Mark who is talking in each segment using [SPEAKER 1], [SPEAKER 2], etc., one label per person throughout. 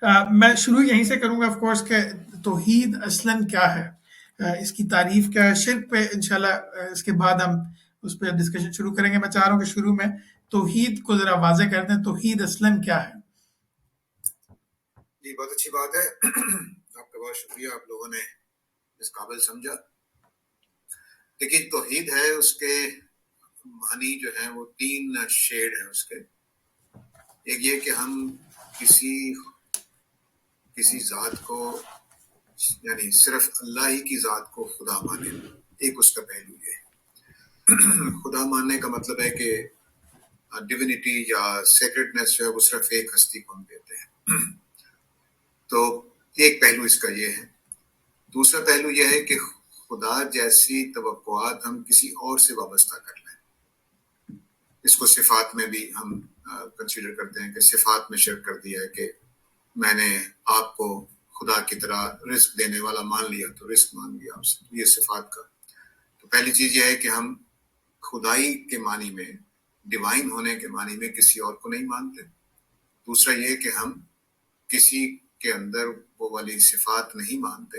[SPEAKER 1] میں شروع یہیں سے کروں گا آف کورس کہ توحید اصلاً کیا ہے، اس کی تعریف کیا ہے. شرک پہ انشاءاللہ اس کے بعد ہم اس پہ ڈسکشن شروع کریں گے. میں چاہ رہا ہوں کہ شروع میں توحید کو ذرا واضح کر دیں. توحید اصلاً کیا ہے؟
[SPEAKER 2] جی بہت اچھی بات ہے. آپ کا بہت شکریہ، آپ لوگوں نے اس قابل سمجھا. دیکھیے توحید ہے، اس کے معنی جو ہے وہ 3 شیڈ ہیں اس کے. ایک یہ کہ ہم کسی ذات کو یعنی صرف اللہ ہی کی ذات کو خدا مانے. ایک اس کا پہلو یہ ہے. خدا ماننے کا مطلب ہے کہ ڈیوینٹی یا سیکرٹنیس جو ہے وہ صرف ایک ہستی کو ہم دیتے ہیں. تو ایک پہلو اس کا یہ ہے. دوسرا پہلو یہ ہے کہ خدا جیسی توقعات ہم کسی اور سے وابستہ کر لیں. اس کو صفات میں بھی ہم کنسیڈر کرتے ہیں کہ صفات میں شرک کر دیا ہے کہ میں نے آپ کو خدا کی طرح رزق دینے والا مان لیا تو رزق مان لیا آپ سے. یہ صفات کا. تو پہلی چیز یہ ہے کہ ہم خدائی کے معنی میں، ڈیوائن ہونے کے معنی میں کسی اور کو نہیں مانتے. دوسرا یہ کہ ہم کسی کے اندر وہ والی صفات نہیں مانتے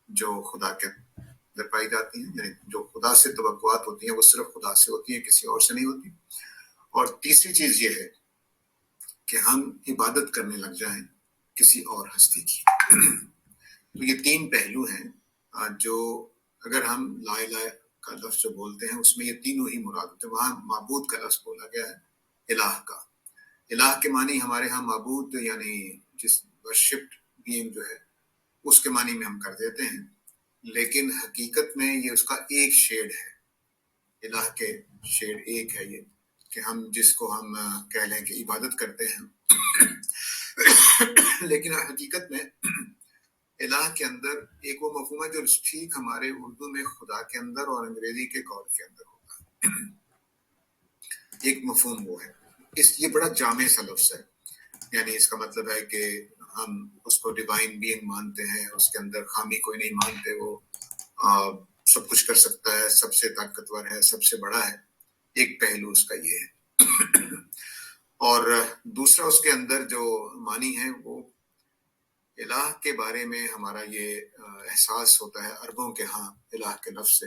[SPEAKER 2] جو خدا کے اندر پائی جاتی ہیں. یعنی جو خدا سے توقعات ہوتی ہیں وہ صرف خدا سے ہوتی ہیں، کسی اور سے نہیں ہوتی. اور تیسری چیز یہ ہے کہ ہم عبادت کرنے لگ جائیں کسی اور ہستی کی. تو یہ 3 پہلو ہیں جو اگر ہم لا الہ کا لفظ جو بولتے ہیں اس میں یہ تینوں ہی مراد ہوتے ہیں. وہاں معبود کا لفظ بولا گیا ہے الہ کا. الہ کے معنی ہمارے ہاں معبود یعنی جس ورشپڈ بینگ جو ہے اس کے معنی میں ہم کر دیتے ہیں، لیکن حقیقت میں یہ اس کا ایک شیڈ ہے. الہ کے شیڈ ایک ہے یہ کہ ہم جس کو ہم کہہ لیں کہ عبادت کرتے ہیں. لیکن حقیقت میں الہ کے اندر ایک وہ مفہوم ہے جو ٹھیک ہمارے اردو میں خدا کے اندر اور انگریزی کے گاڈ کے اندر ہوتا ہے. ایک مفہوم وہ ہے. یہ بڑا جامع سا لفظ ہے. یعنی اس کا مطلب ہے کہ ہم اس کو ڈیوائن بینگ مانتے ہیں، اس کے اندر خامی کوئی نہیں مانتے. وہ سب کچھ کر سکتا ہے، سب سے طاقتور ہے، سب سے بڑا ہے. ایک پہلو اس کا یہ ہے. اور دوسرا اس کے اندر جو معنی ہے وہ الہ کے بارے میں ہمارا یہ احساس ہوتا ہے عربوں کے ہاں الہ کے لفظ سے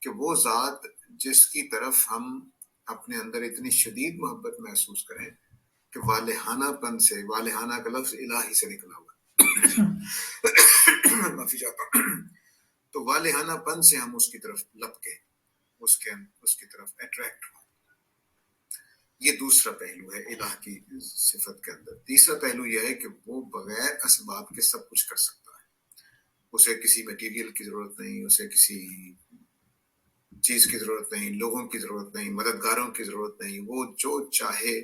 [SPEAKER 2] کہ وہ ذات جس کی طرف ہم اپنے اندر اتنی شدید محبت محسوس کریں کہ والہانہ پن سے، والہانہ کا لفظ الہی سے نکلا ہوا معافی چاہتا ہوں. تو والہانہ پن سے ہم اس کی طرف لپکے، اس کی طرف اٹریکٹ ہوں. یہ دوسرا پہلو ہے الہ کی صفت کے اندر. تیسرا پہلو یہ ہے کہ وہ بغیر اسباب کے سب کچھ کر سکتا ہے. اسے کسی میٹیریل کی ضرورت نہیں، اسے کسی چیز کی ضرورت نہیں، لوگوں کی ضرورت نہیں، مددگاروں کی ضرورت نہیں. وہ جو چاہے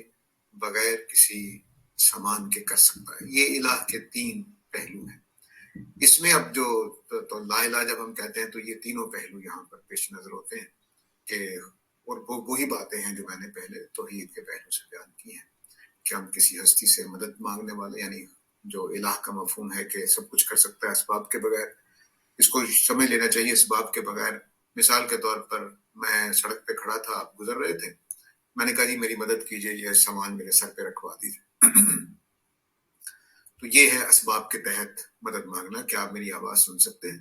[SPEAKER 2] بغیر کسی سامان کے کر سکتا ہے. یہ الہ کے 3 پہلو ہیں. اس میں اب جو تو لا الہ جب ہم کہتے ہیں تو یہ تینوں پہلو یہاں پر پیش نظر ہوتے ہیں کہ اور وہی باتیں ہیں جو میں نے پہلے توحید کے پہلو سے بیان کی ہیں کہ ہم کسی ہستی سے مدد مانگنے والے، یعنی جو الہ کا مفہوم ہے کہ سب کچھ کر سکتا ہے اسباب کے بغیر. اس کو سمجھ لینا چاہیے اسباب کے بغیر. مثال کے طور پر میں سڑک پہ کھڑا تھا، آپ گزر رہے تھے، میں نے کہا جی میری مدد کیجیے، یہ سامان میرے سر پہ رکھوا دیجیے. تو یہ ہے اسباب کے تحت مدد مانگنا کہ آپ میری آواز سن سکتے ہیں،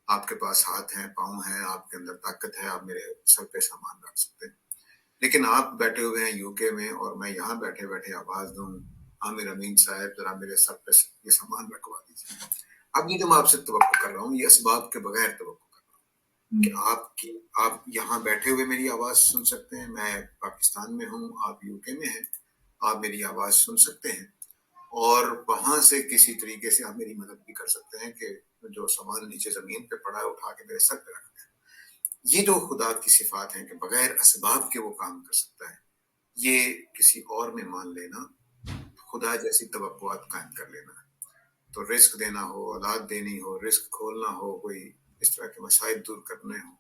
[SPEAKER 2] آپ کے پاس ہاتھ ہیں، پاؤں ہیں، آپ کے اندر طاقت ہے، آپ میرے سر پہ سامان رکھ سکتے ہیں. لیکن آپ بیٹھے ہوئے ہیں یو کے میں اور میں یہاں بیٹھے بیٹھے آواز دوں عامر امین صاحب ذرا میرے سر پہ یہ سامان رکھوا دیجیے. اب یہ جو میں آپ سے توقع کر رہا ہوں یہ اسباب کے بغیر توقع کر رہا ہوں کہ آپ یہاں بیٹھے ہوئے میری آواز سن سکتے ہیں. میں پاکستان میں ہوں، آپ یو کے میں ہیں، آپ میری آواز سن سکتے ہیں اور وہاں سے کسی طریقے سے آپ میری مدد بھی کر سکتے ہیں کہ جو سامان نیچے زمین پہ پڑا ہے اٹھا کے میرے سر پہ رکھ دیں. یہ جو خدا کی صفات ہیں کہ بغیر اسباب کے وہ کام کر سکتا ہے، یہ کسی اور میں مان لینا خدا جیسی توقعات قائم کر لینا. تو رزق دینا ہو، اولاد دینی ہو، رزق کھولنا ہو، کوئی اس طرح کے مسائل دور کرنے ہو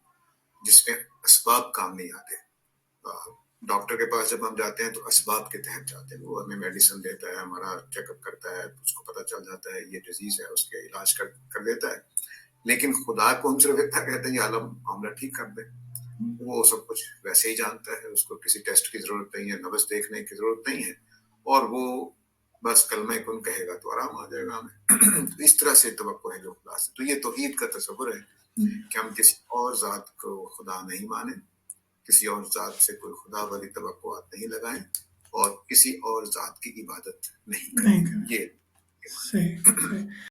[SPEAKER 2] جس میں اسباب کام نہیں آتے. ڈاکٹر کے پاس جب ہم جاتے ہیں تو اسباب کے تحت جاتے ہیں. وہ ہمیں میڈیسن دیتا ہے، ہمارا چیک اپ کرتا ہے، اس کو پتہ چل جاتا ہے یہ ڈیزیز ہے، اس کے علاج کر دیتا ہے. لیکن خدا کو ہم صرف اتنا کہتے ہیں یہ عالم معاملہ ٹھیک کر دے. وہ سب کچھ ویسے ہی جانتا ہے، اس کو کسی ٹیسٹ کی ضرورت نہیں ہے، نبض دیکھنے کی ضرورت نہیں ہے. اور وہ بس کلمہ کن کہے گا تو آرام آ جائے گا ہمیں. تو اس طرح سے توقع ہے جو خدا سے. تو یہ توحید کا تصور ہے کہ ہم کسی اور ذات کو خدا نہیں مانیں, کسی اور ذات سے کوئی خدا والی توقعات نہیں لگائیں, اور کسی اور ذات کی عبادت نہیں کریں. یہ
[SPEAKER 1] صحیح.